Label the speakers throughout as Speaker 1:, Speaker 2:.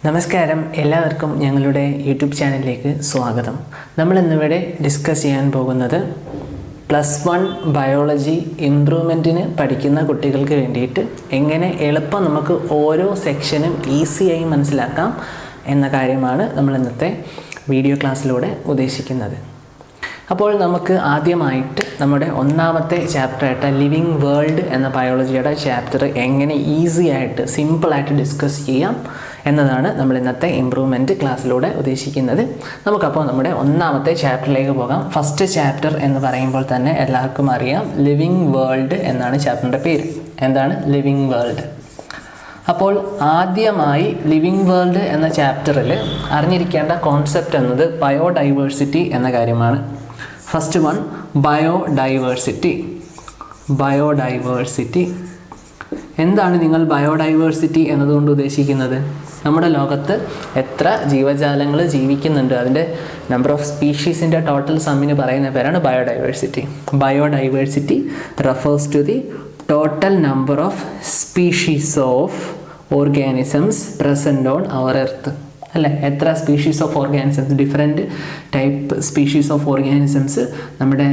Speaker 1: നമസ്കാരം, എല്ലാവർക്കും ഞങ്ങളുടെ യൂട്യൂബ് ചാനലിലേക്ക് സ്വാഗതം. നമ്മൾ ഇന്നിവിടെ ഡിസ്കസ് ചെയ്യാൻ പോകുന്നത് +1 ബയോളജി ഇംപ്രൂവ്മെൻറ്റിന് പഠിക്കുന്ന കുട്ടികൾക്ക് വേണ്ടിയിട്ട് എങ്ങനെ എളുപ്പം നമുക്ക് ഓരോ സെക്ഷനും ഈസിയായി മനസ്സിലാക്കാം എന്ന കാര്യമാണ് നമ്മൾ ഇന്നത്തെ വീഡിയോ ക്ലാസ്സിലൂടെ ഉദ്ദേശിക്കുന്നത്. അപ്പോൾ നമുക്ക് ആദ്യമായിട്ട് നമ്മുടെ ഒന്നാമത്തെ ചാപ്റ്ററായിട്ട് ലിവിങ് വേൾഡ് എന്ന ബയോളജിയുടെ ചാപ്റ്റർ എങ്ങനെ ഈസി ആയിട്ട് സിമ്പിളായിട്ട് ഡിസ്കസ് ചെയ്യാം എന്നതാണ് നമ്മൾ ഇന്നത്തെ ഇംപ്രൂവ്മെൻറ്റ് ക്ലാസ്സിലൂടെ ഉദ്ദേശിക്കുന്നത്. നമുക്കപ്പോൾ നമ്മുടെ ഒന്നാമത്തെ ചാപ്റ്ററിലേക്ക് പോകാം. ഫസ്റ്റ് ചാപ്റ്റർ എന്ന് പറയുമ്പോൾ തന്നെ എല്ലാവർക്കും അറിയാം, ലിവിങ് വേൾഡ് എന്നാണ് ചാപ്റ്ററിൻ്റെ പേര്. എന്താണ് ലിവിങ് വേൾഡ്? അപ്പോൾ ആദ്യമായി ലിവിങ് വേൾഡ് എന്ന ചാപ്റ്ററിൽ അറിഞ്ഞിരിക്കേണ്ട കോൺസെപ്റ്റ് എന്നത് ബയോഡൈവേഴ്സിറ്റി എന്ന കാര്യമാണ്. First one, biodiversity. എന്താണ് നിങ്ങൾ ബയോഡൈവേഴ്സിറ്റി എന്നതുകൊണ്ട് ഉദ്ദേശിക്കുന്നത്? നമ്മുടെ ലോകത്ത് എത്ര ജീവജാലങ്ങൾ ജീവിക്കുന്നുണ്ട്, അതിൻ്റെ നമ്പർ ഓഫ് സ്പീഷീസിൻ്റെ ടോട്ടൽ സമ്മിന് പറയുന്ന പേരാണ് biodiversity. Biodiversity refers to the total number of species of organisms present on our earth. അല്ലേ, എത്ര species of organisms, different type species of organisms നമ്മുടെ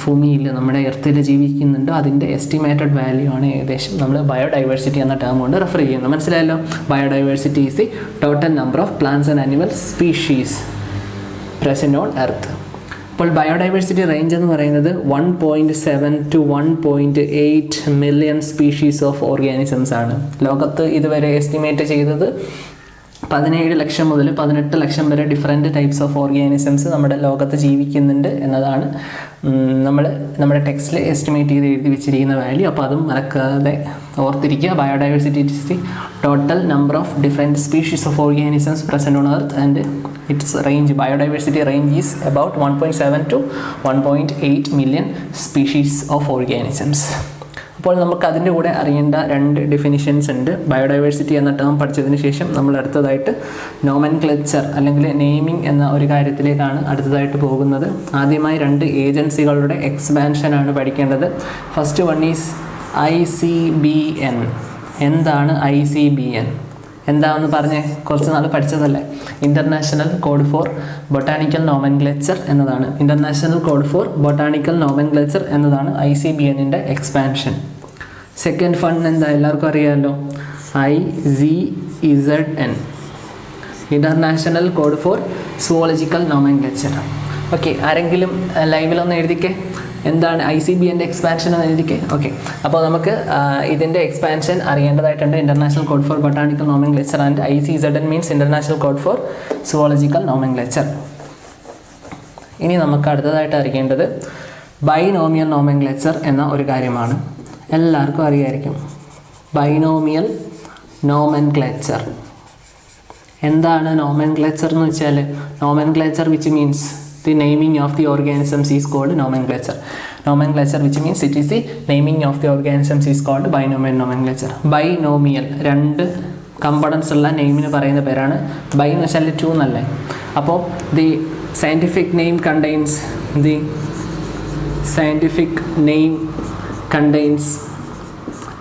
Speaker 1: ഭൂമിയിൽ, നമ്മുടെ എർത്തിൽ ജീവിക്കുന്നുണ്ടോ അതിൻ്റെ എസ്റ്റിമേറ്റഡ് വാല്യൂ ആണ് ഏകദേശം നമ്മൾ ബയോഡൈവേഴ്സിറ്റി എന്ന ടേം കൊണ്ട് റെഫർ ചെയ്യുന്നത്. മനസ്സിലായല്ലോ? Biodiversity is the total number of plants and animal species present on earth. അപ്പോൾ ബയോഡൈവേഴ്സിറ്റി റേഞ്ച് എന്ന് പറയുന്നത് 1.7 to 1.8 million species of organisms ആണ്. ലോകത്ത് ഇതുവരെ എസ്റ്റിമേറ്റ് ചെയ്തത് 17 ലക്ഷം മുതൽ 18 ലക്ഷം വരെ ഡിഫറെൻറ്റ് ടൈപ്സ് ഓഫ് ഓർഗാനിസംസ് നമ്മുടെ ലോകത്ത് ജീവിക്കുന്നുണ്ട് എന്നതാണ് നമ്മുടെ ടെക്സ്റ്റിൽ എസ്റ്റിമേറ്റ് ചെയ്ത് എഴുതി വെച്ചിരിക്കുന്ന വാല്യൂ. അപ്പോൾ അതും മറക്കാതെ ഓർത്തിരിക്കുക. Biodiversity is the total number of different species of organisms present on earth and it's range, biodiversity range is about 1.7 to 1.8 million species of organisms. അപ്പോൾ നമുക്ക് അതിൻ്റെ കൂടെ അറിയേണ്ട 2 ഡെഫിനിഷൻസ് ഉണ്ട്. ബയോഡൈവേഴ്സിറ്റി എന്ന ടേം പഠിച്ചതിന് ശേഷം നമ്മൾ അടുത്തതായിട്ട് നോമൻക്ലേച്ചർ അല്ലെങ്കിൽ നെയിമിംഗ് എന്ന ഒരു കാര്യത്തിലേക്കാണ് അടുത്തതായിട്ട് പോകുന്നത്. ആദ്യമായി 2 ഏജൻസികളുടെ എക്സ്പാൻഷനാണ് പഠിക്കേണ്ടത്. First one is ICBN. എന്താണ് ICBN? എന്താണെന്ന് പറഞ്ഞേ, കുറച്ച് നാൾ പഠിച്ചതല്ലേ. International code for botanical nomenclature എന്നതാണ്. International code for botanical nomenclature എന്നതാണ് ICBNൻ്റെ എക്സ്പാൻഷൻ. സെക്കൻഡ് ഫൺ എന്താ, എല്ലാവർക്കും അറിയാമല്ലോ, IZN, international code for zoological nomenclature. Okay, ആരെങ്കിലും ലൈവിലൊന്ന് എഴുതിക്കേ, എന്താണ് ICBNൻ്റെ എക്സ്പാൻഷൻ എന്ന് എഴുതിക്കേ. ഓക്കെ, അപ്പോൾ നമുക്ക് ഇതിൻ്റെ എക്സ്പാൻഷൻ അറിയേണ്ടതായിട്ടുണ്ട്. International code for botanical nomenclature and ICZN means international code for zoological nomenclature. ഇനി നമുക്ക് അടുത്തതായിട്ട് അറിയേണ്ടത് ബൈനോമിയൽ നോമൻക്ലേച്ചർ എന്ന ഒരു കാര്യമാണ്. എല്ലാവർക്കും അറിയായിരിക്കും ബൈനോമിയൽ നോമൻക്ലേച്ചർ. എന്താണ് നോമൻക്ലേച്ചർ എന്ന് വെച്ചാൽ, nomenclature which means the naming of the organisms is called nomenclature. Nomenclature which means it is the naming of the organisms is called binomial nomenclature. Binomial 2 components ഉള്ള നെയിമിന് പറയുന്ന പേരാണ്. ബൈ എന്ന് വെച്ചാൽ 2 എന്നല്ലേ. അപ്പോൾ the scientific name contains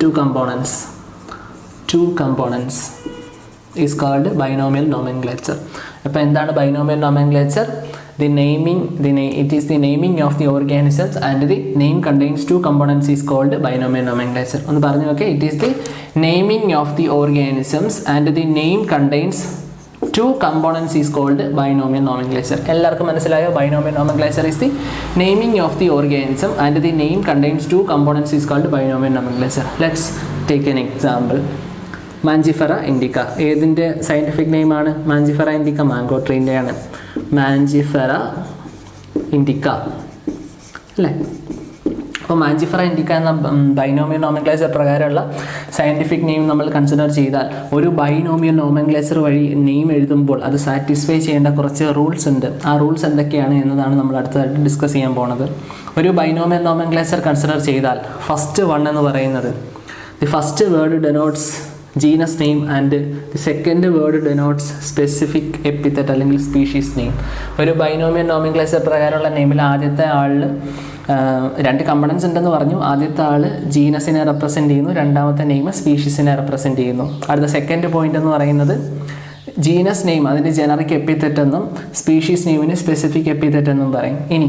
Speaker 1: 2 components is called binomial nomenclature. അപ്പോൾ എന്താണ് binomial nomenclature? It is the naming of the organisms and the name contains 2 components is called binomial nomenclature. ഒന്ന് പറഞ്ഞു നോക്കേ. It is the naming of the organisms and the name contains 2 components is called binomial nomenclature. എല്ലാവർക്കും മനസ്സിലായോ? Binomial nomenclature is the naming of the organism and the name contains 2 components is called binomial nomenclature. Let's take an example. Mangifera Indica. ഏതിൻ്റെ scientific നെയിമാണ്? Mangifera Indica, mango ട്രീൻ്റെ ആണ്. Mangifera Indica അല്ലേ. അപ്പോൾ Mangifera Indica എന്ന binomial nomenclature പ്രകാരമുള്ള scientific name നമ്മൾ consider ചെയ്താൽ ഒരു binomial nomenclature വഴി നെയിം എഴുതുമ്പോൾ അത് സാറ്റിസ്ഫൈ ചെയ്യേണ്ട കുറച്ച് റൂൾസ് ഉണ്ട്. ആ റൂൾസ് എന്തൊക്കെയാണ് എന്നതാണ് നമ്മൾ അടുത്തതായിട്ട് ഡിസ്കസ് ചെയ്യാൻ പോകുന്നത്. ഒരു ബൈനോമിയൽ നോമൻക്ലേച്ചർ കൺസിഡർ ചെയ്താൽ ഫസ്റ്റ് വൺ എന്ന് പറയുന്നത്, the first word denotes genus name and the second word denotes specific epithet അല്ലെങ്കിൽ സ്പീഷീസ് നെയിം. ഒരു ബൈനോമിയൽ നോമൻക്ലേച്ചർ പ്രകാരമുള്ള നെയിമിൽ ആദ്യത്തെ ആളിൽ 2 കമ്പണൻസ് ഉണ്ടെന്ന് പറഞ്ഞു. ആദ്യത്തെ ആൾ ജീനസിനെ റെപ്രസെൻറ്റ് ചെയ്യുന്നു, രണ്ടാമത്തെ നെയിം സ്പീഷീസിനെ റെപ്രസെൻറ്റ് ചെയ്യുന്നു. അടുത്ത സെക്കൻഡ് പോയിന്റ് എന്ന് പറയുന്നത് ജീനസ് നെയിം അതിൻ്റെ ജനറിക് എപ്പിതെറ്റ് എന്നും സ്പീഷീസ് നെയിമിന് സ്പെസിഫിക് എപ്പിതെറ്റ് എന്നും പറയും. ഇനി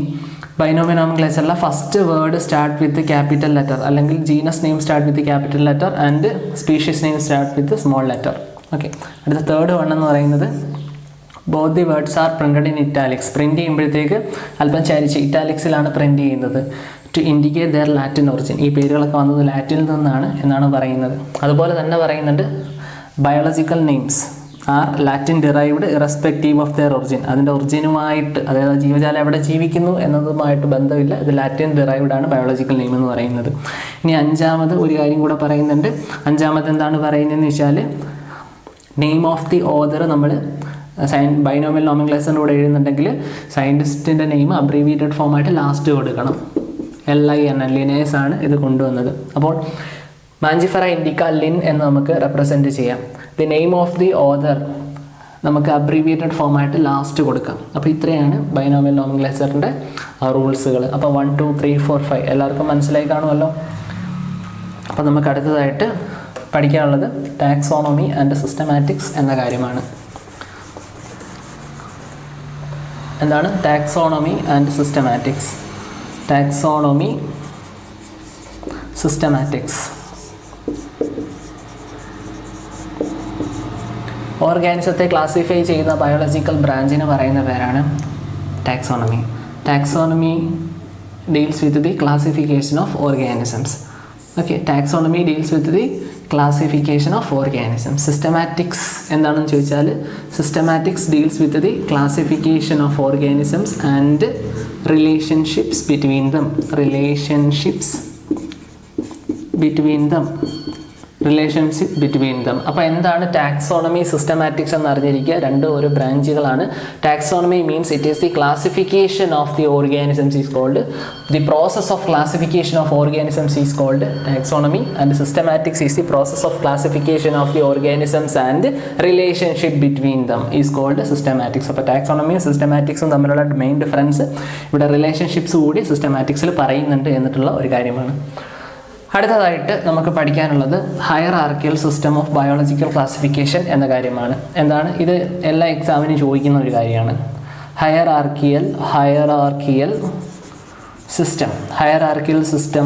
Speaker 1: ബൈനോമിയൽ നോമെൻക്ലേച്ചറിലെ first word start with capital letter അല്ലെങ്കിൽ genus name start with capital letter and species name start with small letter. Okay, അടുത്ത തേർഡ് വൺ എന്ന് പറയുന്നത് both the words are printed in italics. Print ചെയ്യുമ്പോഴത്തേക്ക് അല്പം ചരിച്ച് ഇറ്റാലിക്സിലാണ് print ചെയ്യുന്നത്. To indicate their Latin origin. ഈ പേരുകളൊക്കെ വന്നത് ലാറ്റിനിൽ നിന്നാണ് എന്നാണ് പറയുന്നത്. അതുപോലെ തന്നെ പറയുന്നുണ്ട് biological names are Latin derived irrespective of their origin. അതിൻ്റെ ഒറിജിനുമായിട്ട്, അതായത് ജീവജാലം എവിടെ ജീവിക്കുന്നു എന്നതുമായിട്ട് ബന്ധമില്ല, ഇത് ലാറ്റിൻ ഡിറൈവ്ഡ് ആണ് ബയോളജിക്കൽ നെയിം എന്ന് പറയുന്നത്. ഇനി അഞ്ചാമത് ഒരു കാര്യം കൂടെ പറയുന്നുണ്ട്. അഞ്ചാമത് എന്താണ് പറയുന്നതെന്ന് വെച്ചാൽ നെയിം ഓഫ് ദി ഓതർ നമ്മൾ ബൈനോമിയൽ നോമെൻക്ലേച്ചറിൻ്റെ കൂടെ എഴുതുന്നുണ്ടെങ്കിൽ സയൻറ്റിസ്റ്റിൻ്റെ നെയിം അബ്രീവിയേറ്റഡ് ഫോമായിട്ട് ലാസ്റ്റ് കൊടുക്കണം. LIN ലിനേഴ്സ് ആണ് ഇത് കൊണ്ടുവന്നത്. അപ്പോൾ മാഞ്ചിഫെറ ഇൻഡിക്ക ലിൻ എന്ന് നമുക്ക് റെപ്രസെൻറ്റ് ചെയ്യാം. The name of the author നമുക്ക് അബ്രീവിയേറ്റഡ് ഫോമായിട്ട് ലാസ്റ്റ് കൊടുക്കാം. അപ്പോൾ ഇത്രയാണ് ബൈനോമിയൽ നോമെൻക്ലേച്ചറിൻ്റെ റൂൾസുകൾ. അപ്പോൾ 1 2 3 4 5 എല്ലാവർക്കും മനസ്സിലായി കാണുമല്ലോ. അപ്പോൾ നമുക്ക് അടുത്തതായിട്ട് പഠിക്കാനുള്ളത് ടാക്സോണമി ആൻഡ് സിസ്റ്റമാറ്റിക്സ് എന്ന കാര്യമാണ്. എന്താണ് taxonomy and systematics? Taxonomy, systematics. ഓർഗാനിസത്തെ ക്ലാസിഫൈ ചെയ്യുന്ന ബയോളജിക്കൽ ബ്രാഞ്ചിന് പറയുന്ന പേരാണ് taxonomy. Taxonomy deals with the classification of organisms. Okay, taxonomy deals with the classification of organisms. Systematics എന്താണെന്ന് ചോദിച്ചാൽ systematics deals with the classification of organisms and relationships between them. Relationships between them. അപ്പോൾ എന്താണ് taxonomy, systematics എന്ന് അറിഞ്ഞിരിക്കുക. രണ്ടും ഒരു ബ്രാഞ്ചുകളാണ്. Taxonomy means it is the classification of the organisms is called, the process of classification of organisms is called taxonomy and systematics is the process of classification of the organisms and relationship between them is called systematics. അപ്പോൾ ടാക്സോണമിയും സിസ്റ്റമാറ്റിക്സും തമ്മിലുള്ള main difference ഇവിടെ relationships കൂടി സിസ്റ്റമാറ്റിക്സിൽ പറയുന്നുണ്ട് എന്നിട്ടുള്ള ഒരു കാര്യമാണ്. അടുത്തതായിട്ട് നമുക്ക് പഠിക്കാനുള്ളത് ഹയറാർക്കിയൽ സിസ്റ്റം ഓഫ് ബയോളജിക്കൽ ക്ലാസിഫിക്കേഷൻ എന്ന കാര്യമാണ്. എന്താണ് ഇത്? എല്ലാ എക്സാമിനും ചോദിക്കുന്ന ഒരു കാര്യമാണ്. ഹയറാർക്കിയൽ സിസ്റ്റം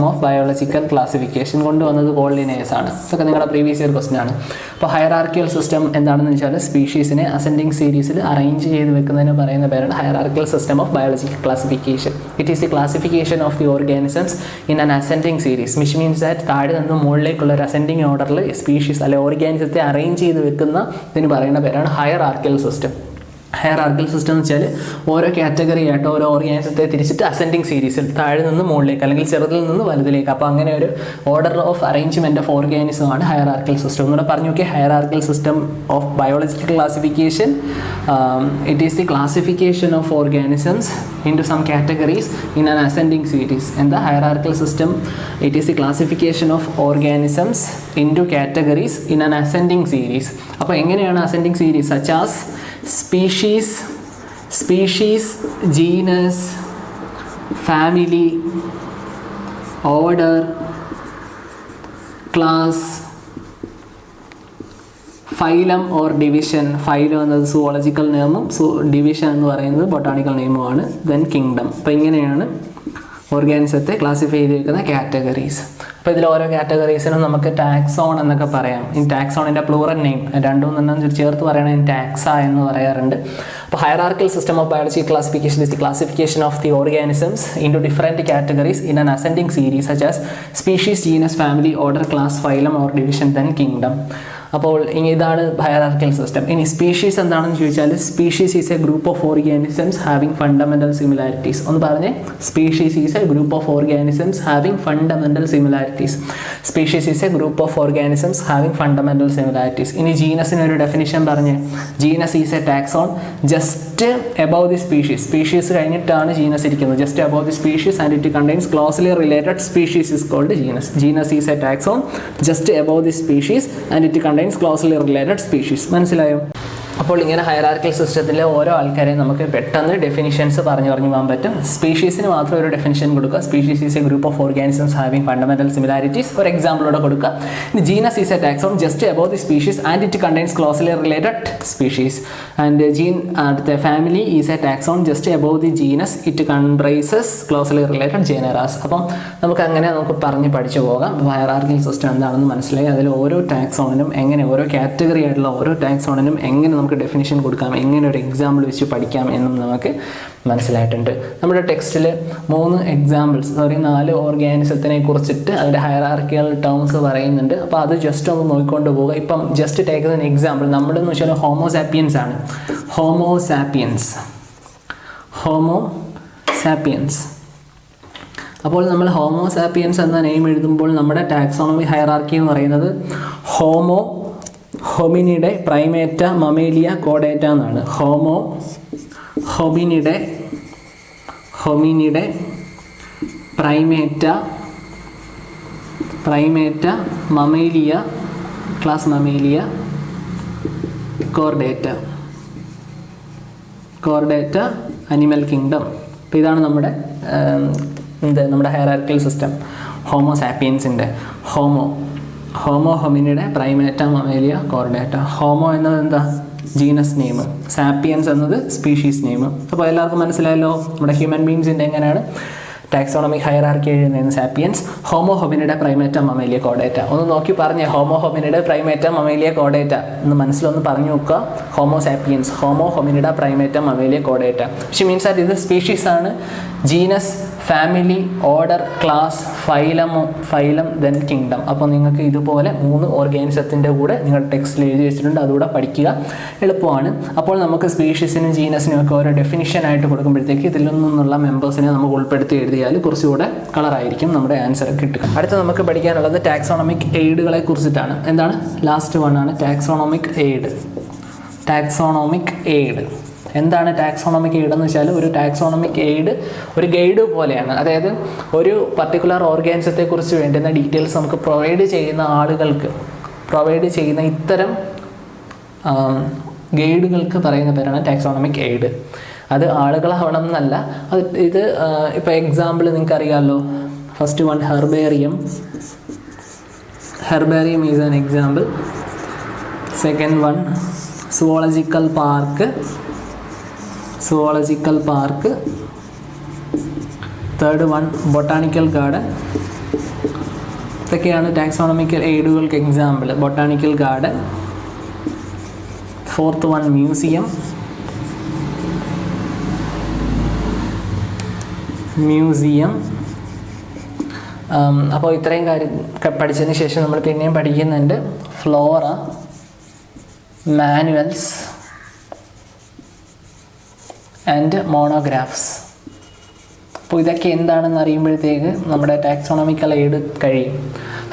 Speaker 1: ഓഫ് ബയോളജിക്കൽ ക്ലാസിഫിക്കേഷൻ കൊണ്ടുവന്നത് പോൾ ലിനേഴ്സ് ആണ്. ഇതൊക്കെ നിങ്ങളുടെ പ്രീവിയസ് ഇയർ ക്വസ്റ്റ്യൻ ആണ്. അപ്പോൾ ഹയറാർക്കിയൽ സിസ്റ്റം എന്താണെന്ന് വെച്ചാൽ സ്പീഷീസിനെ അസെൻഡിങ് സീരീസിൽ അറേഞ്ച് ചെയ്ത് വെക്കുന്നതിന് പറയുന്ന പേരാണ് hierarchical system of biological classification. It is the classification of the organisms in an ascending series, which means that താഴെ നിന്നും മുകളിലേക്കുള്ള ഒരു അസെൻഡിങ് ഓർഡറിൽ സ്പീഷീസ് അല്ലെ ഓർഗാനിസത്തെ അറേഞ്ച് ചെയ്ത് വെക്കുന്ന ഇതിന് പറയുന്ന പേരാണ് ഹയറാർക്കിയൽ സിസ്റ്റം. ഹയറാർക്കിയൽ സിസ്റ്റം എന്ന് വെച്ചാൽ ഓരോ കാറ്റഗറി ആയിട്ട് ഓരോ ഓർഗാനിസത്തെ തിരിച്ചിട്ട് അസെൻഡിങ് സീരീസിൽ താഴെ നിന്ന് മുകളിലേക്ക് അല്ലെങ്കിൽ ചെറുതിൽ നിന്ന് വലുതിലേക്ക്, അപ്പോൾ അങ്ങനെ ഒരു ഓർഡർ ഓഫ് അറേഞ്ച്മെൻറ്റ് ഓഫ് ഓർഗാനിസമാണ് ഹയറാർക്കിയൽ സിസ്റ്റം. എന്നൂടെ പറഞ്ഞു നോക്കിയാൽ hierarchical system of biological classification it is the classification of organisms into some categories in an ascending series. And the hierarchical system, it is the classification of organisms into categories in an ascending series. അപ്പോൾ എങ്ങനെയാണ് ascending series? such as species, genus, family, order, class, phylum or division. Phylum എന്നത് zoological നെയിമും division എന്ന് പറയുന്നത് botanical നെയിമുമാണ്. Then kingdom. അപ്പോൾ ഇങ്ങനെയാണ് ഓർഗാനിസത്തെ classify ചെയ്തിരിക്കുന്ന categories. അപ്പോൾ ഇതിൽ ഓരോ കാറ്റഗറീസിനും നമുക്ക് ടാക്സോൺ എന്നൊക്കെ പറയാം. ഈ ടാക്സോണിൻ്റെ പ്ലൂറൽ നെയിം രണ്ടും തന്നെ ചേർത്ത് പറയണത് ടാക്സ എന്ന് പറയാറുണ്ട്. അപ്പോൾ hierarchical system of biological classification is the classification of the organisms into different categories in an ascending series such as species, genus, family, order, class, phylum or division, then kingdom. അപ്പോൾ ഇതാണ് hierarchical system. ഇനി species എന്താണെന്ന് ചോദിച്ചാൽ species is a group of organisms having fundamental similarities. ഒന്ന് പറഞ്ഞേ, species is a group of organisms having fundamental similarities. Species is a group of organisms having fundamental similarities. ഇനി ജീനസിന് ഒരു ഡെഫിനിഷൻ പറഞ്ഞ്, genus is a taxon just above the species. Species കഴിഞ്ഞിട്ടാണ് genus ഇരിക്കുന്നത്. Just above the species and it contains closely related species is called genus. Genus is a taxon just above the species and it contains closely related species. മനസ്സിലായോ? അപ്പോൾ ഇങ്ങനെ hierarchical സിസ്റ്റത്തിലെ ഓരോ ആൾക്കാരെയും നമുക്ക് പെട്ടെന്ന് ഡെഫിനിഷൻസ് പറഞ്ഞു പോകാൻ പറ്റും. സ്പീഷീസിന് മാത്രം ഒരു ഡെഫിനിഷൻ കൊടുക്കുക. Species is a group of organisms having fundamental similarities. ഒരു എക്സാമ്പിളോടെ കൊടുക്കുക. Genus is a taxon just above the species and it contains closely related species. And അടുത്ത family is a taxon just above the genus it comprises closely related genera. അപ്പം നമുക്ക് പറഞ്ഞ് പഠിച്ചു പോകാം. Hierarchical system എന്താണെന്ന് മനസ്സിലായി. അതിൽ ഓരോ ടാക്സോണിനും എങ്ങനെ, ഓരോ കാറ്റഗറി ആയിട്ടുള്ള ഓരോ ടാക്സോണിനും എങ്ങനെ നമുക്ക് ഡെഫിനിഷൻ കൊടുക്കാം, എങ്ങനെ ഒരു എക്സാമ്പിൾ വെച്ച് പഠിക്കാം എന്നും നമുക്ക് മനസ്സിലായിട്ടുണ്ട്. നമ്മുടെ ടെക്സ്റ്റിൽ 4 ഓർഗാനിസത്തിനെ കുറിച്ചിട്ട് അതിൻ്റെ ഹയറാർക്കിക്കൽ ടേംസ് പറയുന്നുണ്ട്. അപ്പോൾ അത് ജസ്റ്റ് ഒന്ന് നോക്കിക്കൊണ്ട് പോവുക. ഇപ്പം ജസ്റ്റ് ടേക്ക് ആൻ എക്സാമ്പിൾ. നമ്മളെന്ന് വെച്ചാൽ ഹോമോസാപ്പിയൻസ് ആണ്. ഹോമോസാപ്പിയൻസ്. അപ്പോൾ നമ്മൾ ഹോമോസാപ്പിയൻസ് എന്ന നെയിം എഴുതുമ്പോൾ നമ്മുടെ ടാക്സോണമി ഹയറാർക്കി എന്ന് പറയുന്നത് ഹോമിനിഡെ പ്രൈമേറ്റ മമേലിയ കോഡേറ്റ എന്നാണ്. Hominidae Primata Mammalia class Mammalia Chordata animal kingdom. അപ്പോൾ ഇതാണ് നമ്മുടെ ഹയറാർക്കിക്കൽ സിസ്റ്റം. ഹോമോസാപ്പിയൻസിൻ്റെ Hominidae Primata Mammalia Chordata. Homo എന്നത് എന്താ? Genus name. സാപ്പിയൻസ് എന്നത് സ്പീഷീസ് നെയിം. അപ്പോൾ എല്ലാവർക്കും മനസ്സിലായല്ലോ നമ്മുടെ ഹ്യൂമൻ ബീങ്സിൻ്റെ എങ്ങനെയാണ് ടാക്സോണമിക് ഹയറാർക്കി എഴുതുന്നതെന്ന്. Sapiens, Homo Hominidae Primata Mammalia കോഡേറ്റ. ഒന്ന് നോക്കി പറഞ്ഞേ, ഹോമോ ഹോമിനിഡെ പ്രൈമേറ്റ മമേലിയ കോഡേറ്റ എന്ന് മനസ്സിലൊന്ന് പറഞ്ഞു നോക്കുക. Homo sapiens, Homo Hominidae Primata Mammalia കോഡേറ്റ. വിച്ച് മീൻസ് ദാറ്റ് ഇത് സ്പീഷീസ് ആണ്. Genus, family, order, class, phylum then kingdom. അപ്പോൾ നിങ്ങൾക്ക് ഇതുപോലെ 3 ഓർഗാനിസത്തിൻ്റെ കൂടെ നിങ്ങളുടെ ടെക്സ്റ്റിൽ എഴുതി വെച്ചിട്ടുണ്ട്. അതുകൂടെ പഠിക്കുക, എളുപ്പമാണ്. അപ്പോൾ നമുക്ക് സ്പീഷീസിനും ജീനസിനും ഒക്കെ ഓരോ ഡെഫിനിഷൻ ആയിട്ട് കൊടുക്കുമ്പോഴത്തേക്ക് ഇതിൽ നിന്നുള്ള മെമ്പേഴ്സിനെ നമുക്ക് ഉൾപ്പെടുത്തി എഴുതിയാൽ കുറച്ചുകൂടെ കളറായിരിക്കും നമ്മുടെ ആൻസർ കിട്ടുക. അടുത്ത നമുക്ക് പഠിക്കാനുള്ളത് ടാക്സോണമിക് എയ്ഡുകളെ കുറിച്ചിട്ടാണ്. എന്താണ്? ലാസ്റ്റ് വൺ ആണ് ടാക്സോണമിക് എയ്ഡ്. എന്താണ് ടാക്സോണമിക് എയ്ഡ് എന്ന് വെച്ചാൽ, ഒരു ടാക്സോണമിക് എയ്ഡ് ഒരു ഗൈഡ് പോലെയാണ്. അതായത് ഒരു പർട്ടിക്കുലർ ഓർഗാനിസത്തെക്കുറിച്ച് വേണ്ടുന്ന ഡീറ്റെയിൽസ് നമുക്ക് പ്രൊവൈഡ് ചെയ്യുന്ന ഇത്തരം ഗൈഡുകൾക്ക് പറയുന്ന പേരാണ് ടാക്സോണമിക് എയ്ഡ്. അത് ആളുകളാവണം എന്നല്ല. ഇത് ഇപ്പോൾ എക്സാമ്പിൾ നിങ്ങൾക്ക് അറിയാമല്ലോ. First one herbarium is an example. Second one zoological park. Third one botanical garden. ഇതൊക്കെയാണ് ടാക്സോണമിക്കൽ എയ്ഡുകൾക്ക് example. Botanical garden. Fourth one museum. അപ്പോൾ ഇത്രയും കാര്യം പഠിച്ചതിന് ശേഷം നമ്മൾ പിന്നെയും പഠിക്കുന്നുണ്ട് ഫ്ലോറ, മാനുവൽസ് ആൻഡ് മോണോഗ്രാഫ്സ്. അപ്പോൾ ഇതൊക്കെ എന്താണെന്ന് അറിയുമ്പോഴത്തേക്ക് നമ്മുടെ ടാക്സോണമിക്കൽ എയ്ഡ് കഴിയും.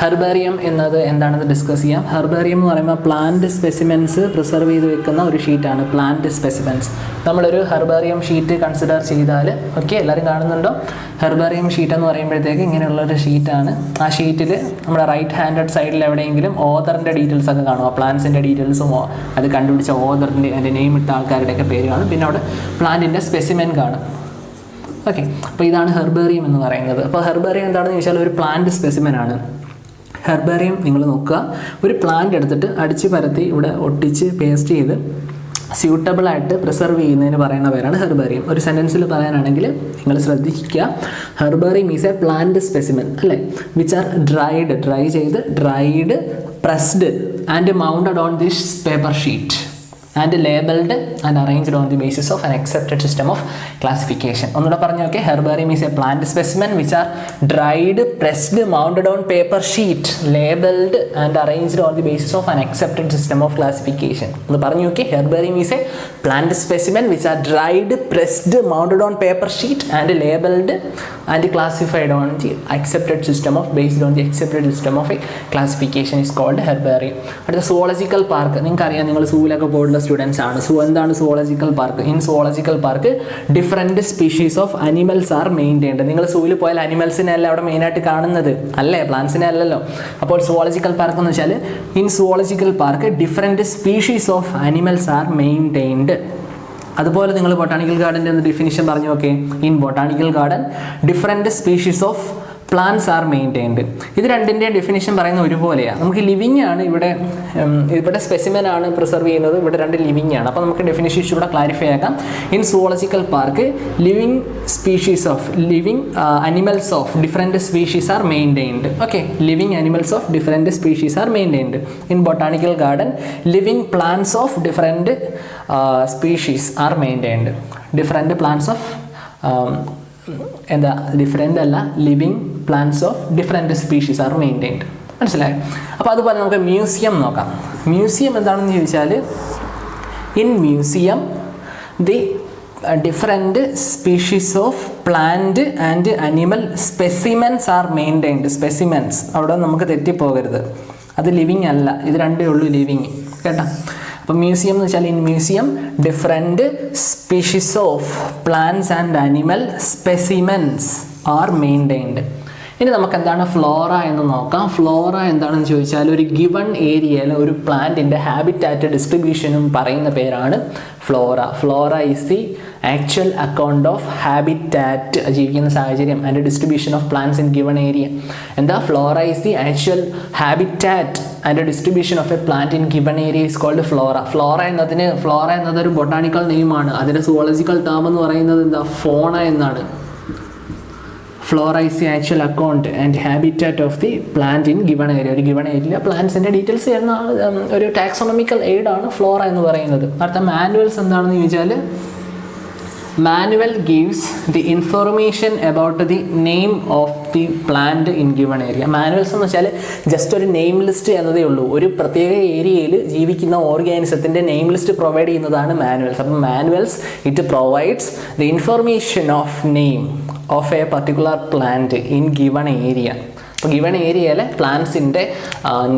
Speaker 1: ഹെർബേറിയം എന്നത് എന്താണെന്ന് ഡിസ്കസ് ചെയ്യാം. ഹെർബേറിയം എന്ന് പറയുമ്പോൾ പ്ലാന്റ് സ്പെസിമെൻസ് പ്രിസർവ് ചെയ്ത് വെക്കുന്ന ഒരു ഷീറ്റാണ് പ്ലാന്റ് സ്പെസിമെൻസ്. നമ്മളൊരു ഹെർബേറിയം ഷീറ്റ് കൺസിഡർ ചെയ്താൽ, ഓക്കെ എല്ലാവരും കാണുന്നുണ്ടോ? ഹെർബേറിയം ഷീറ്റ് എന്ന് പറയുമ്പോഴത്തേക്ക് ഇങ്ങനെയുള്ളൊരു ഷീറ്റാണ്. ആ ഷീറ്റിൽ നമ്മുടെ റൈറ്റ് ഹാൻഡഡ് സൈഡിൽ എവിടെയെങ്കിലും ഓതറിൻ്റെ ഡീറ്റെയിൽസ് ഒക്കെ കാണും. പ്ലാന്റ്സിൻ്റെ ഡീറ്റെയിൽസും അത് കണ്ടുപിടിച്ച ഓതറിൻ്റെ അതിൻ്റെ നെയിം ഇട്ട ആൾക്കാരുടെയൊക്കെ പേര് കാണും. പിന്നെ അവിടെ പ്ലാന്റിൻ്റെ സ്പെസിമെൻ കാണും. ഓക്കെ, അപ്പോൾ ഇതാണ് ഹെർബേറിയം എന്ന് പറയുന്നത്. അപ്പോൾ ഹെർബേറിയം എന്താണെന്ന് ചോദിച്ചാൽ ഒരു പ്ലാന്റ് സ്പെസിമെൻ ആണ്. ഹെർബേറിയം നിങ്ങൾ നോക്കുക, ഒരു പ്ലാന്റ് എടുത്തിട്ട് അടിച്ച് പരത്തി ഇവിടെ ഒട്ടിച്ച് പേസ്റ്റ് ചെയ്ത് സ്യൂട്ടബിളായിട്ട് പ്രിസർവ് ചെയ്യുന്നതിന് പറയുന്ന പേരാണ് ഹെർബേറിയം. ഒരു സെൻറ്റൻസിൽ പറയാനാണെങ്കിൽ നിങ്ങൾ ശ്രദ്ധിക്കുക, herbarium is a plant specimen അല്ലേ, വിച്ച് ആർ ഡ്രൈ ചെയ്ത് pressed and mounted on this paper sheet and labeled and arranged on the basis of an accepted system of classification. ഒന്നുകൂടെ പറഞ്ഞു നോക്കിയാൽ, herbarium is a plant specimen which are dried, pressed, mounted on paper sheet, labeled and arranged on the basis of an accepted system of classification. ഒന്ന് പറഞ്ഞു നോക്കിയാൽ, herbarium is a plant specimen which are dried, pressed, mounted on paper sheet and labeled and classified on the accepted system of based on the accepted system of a classification is called herbarium. അടുത്ത zoological park. നിങ്ങൾക്കറിയാം, നിങ്ങൾ സൂവിലൊക്കെ പോയിട്ടുള്ള students ആണ്. എന്താണ് zoological park? In zoological park different species of animals R maintained. നിങ്ങൾ സൂവിൽ പോയാൽ അനിമൽസിനെ അല്ല അവിടെ മെയിനായിട്ട് കാണുന്നത്, അല്ലേ? പ്ലാന്റ്സിനെ അല്ലല്ലോ. അപ്പോൾ സുവോളജിക്കൽ പാർക്ക് എന്ന് വെച്ചാൽ in zoological park different species of animals R maintained. അതുപോലെ നിങ്ങൾ ബൊട്ടാണിക്കൽ ഗാർഡൻ്റെ ഒന്ന് ഡിഫിനിഷൻ പറഞ്ഞു നോക്കേ. In botanical garden different species of plants R maintained. ഇത് രണ്ടിൻ്റെയും ഡിഫിനിഷൻ പറയുന്നത് ഒരുപോലെയാണ്. നമുക്ക് ലിവിങ് ആണ് ഇവിടെ സ്പെസിമെൻ ആണ് പ്രിസർവ് ചെയ്യുന്നത്, ഇവിടെ രണ്ട് ലിവിങ് ആണ്. അപ്പോൾ നമുക്ക് ഡെഫിനിഷൻ ഇവിടെ ക്ലാരിഫൈ ആക്കാം. In zoological park living species of animals of different species are maintained. Okay, living animals of different species are maintained. In botanical garden living plants of different species are maintained. Different plants of different അല്ല, living plants of different species are maintained. മനസ്സിലായോ? അപ്പോൾ അതുപോലെ നമുക്ക് museum നോക്കാം. Museum എന്താണെന്ന് ചോദിച്ചാൽ in museum the different species of plant and animal specimens are maintained. Specimens അവിടെ നമുക്ക് തെറ്റിപ്പോകരുത്, അത് ലിവിങ് അല്ല, ഇത് രണ്ടേ ഉള്ളൂ ലിവിങ്, കേട്ടോ. അപ്പോൾ മ്യൂസിയം എന്ന് വെച്ചാൽ in museum different species of plants and animal specimens are maintained. ഇനി നമുക്ക് എന്താണ് ഫ്ലോറ എന്ന് നോക്കാം. ഫ്ലോറ എന്താണെന്ന് ചോദിച്ചാൽ ഒരു ഗിവൺ ഏരിയയിൽ ഒരു പ്ലാന്റിൻ്റെ ഹാബിറ്റാറ്റ് ഡിസ്ട്രിബ്യൂഷനും പറയുന്ന പേരാണ് flora. Flora is the actual account of habitat, ജീവിക്കുന്ന സാഹചര്യം, and distribution of plants in given area. എന്താ? Flora is the actual habitat and distribution of a plant in given area is called flora. Flora എന്നതൊരു botanical നെയിമാണ്. അതിൻ്റെ zoological term എന്ന് പറയുന്നത് എന്താ? Fauna എന്നാണ്. Flora is the actual account and habitat of the plant in given area. ഒരു given area പ്ലാന്റ്സിൻ്റെ details തരുന്ന ഒരു ടാക്സോണമിക്കൽ എയ്ഡാണ് ഫ്ലോറ എന്ന് പറയുന്നത്. അടുത്ത മാനുവൽസ് എന്താണെന്ന് ചോദിച്ചാൽ manual gives the information about the name of the plant in given area. Manuals എന്ന് വെച്ചാൽ ജസ്റ്റ് ഒരു നെയിം ലിസ്റ്റ് എന്നതേ ഉള്ളൂ. ഒരു പ്രത്യേക ഏരിയയിൽ ജീവിക്കുന്ന ഓർഗാനിസത്തിൻ്റെ നെയിം ലിസ്റ്റ് പ്രൊവൈഡ് ചെയ്യുന്നതാണ് മാനുവൽസ്. അപ്പം manuals it provides the information of name of a particular plant in given area. അപ്പോൾ ഗിവൺ ഏരിയയിലെ പ്ലാന്റ്സിൻ്റെ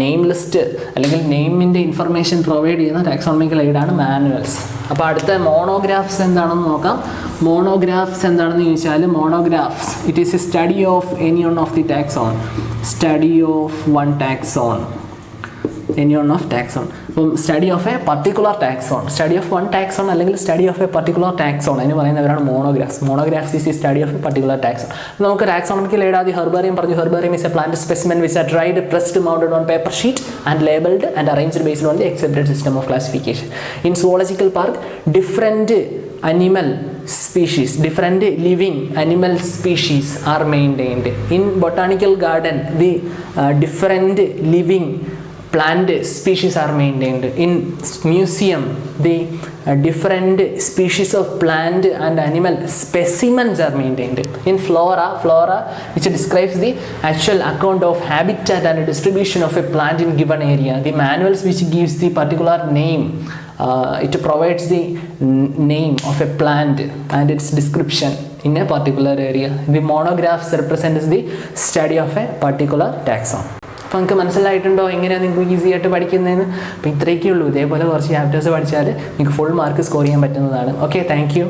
Speaker 1: നെയിം ലിസ്റ്റ് അല്ലെങ്കിൽ നെയിമിൻ്റെ ഇൻഫർമേഷൻ പ്രൊവൈഡ് ചെയ്യുന്ന ടാക്സോണമിക്കൽ എയ്ഡാണ് മാനുവൽസ്. അപ്പോൾ അടുത്ത മോണോഗ്രാഫ്സ് എന്താണെന്ന് നോക്കാം. മോണോഗ്രാഫ്സ് എന്താണെന്ന് ചോദിച്ചാൽ monographs it is A study of any one of the taxon. Study of one taxon, any one of taxon. അപ്പം study of a particular taxon, study of one taxon അല്ലെങ്കിൽ study of a particular taxon എന്ന് പറയുന്നവരാണ് monographs. Monographs is the study of a particular taxon. നമുക്ക് taxonomical aid ആദ്യം herbarium പറഞ്ഞു. Herbarium is a plant specimen which are dried, pressed, mounted on paper sheet and labelled and arranged based on the accepted system of classification. In zoological park, different animal species, different living animal species are maintained. In botanical garden, the different living plant species are maintained. In museum, the different species of plant and animal specimens are maintained. In flora which describes the actual account of habitat and distribution of a plant in given area. The manuals which gives the particular name, it provides the name of a plant and its description in a particular area. The monographs represents the study of a particular taxon. അപ്പോൾ നിങ്ങൾക്ക് മനസ്സിലായിട്ടുണ്ടോ എങ്ങനെയാണ് നിങ്ങൾക്ക് easy ആയിട്ട് പഠിക്കുന്നതെന്ന്? അപ്പോൾ ഇത്രയൊക്കെ ഉള്ളൂ. ഇതേപോലെ കുറച്ച് ചാപ്റ്റേഴ്സ് പഠിച്ചാൽ നിങ്ങൾക്ക് ഫുൾ മാർക്ക് സ്കോർ ചെയ്യാൻ പറ്റുന്നതാണ്. Okay, thank you.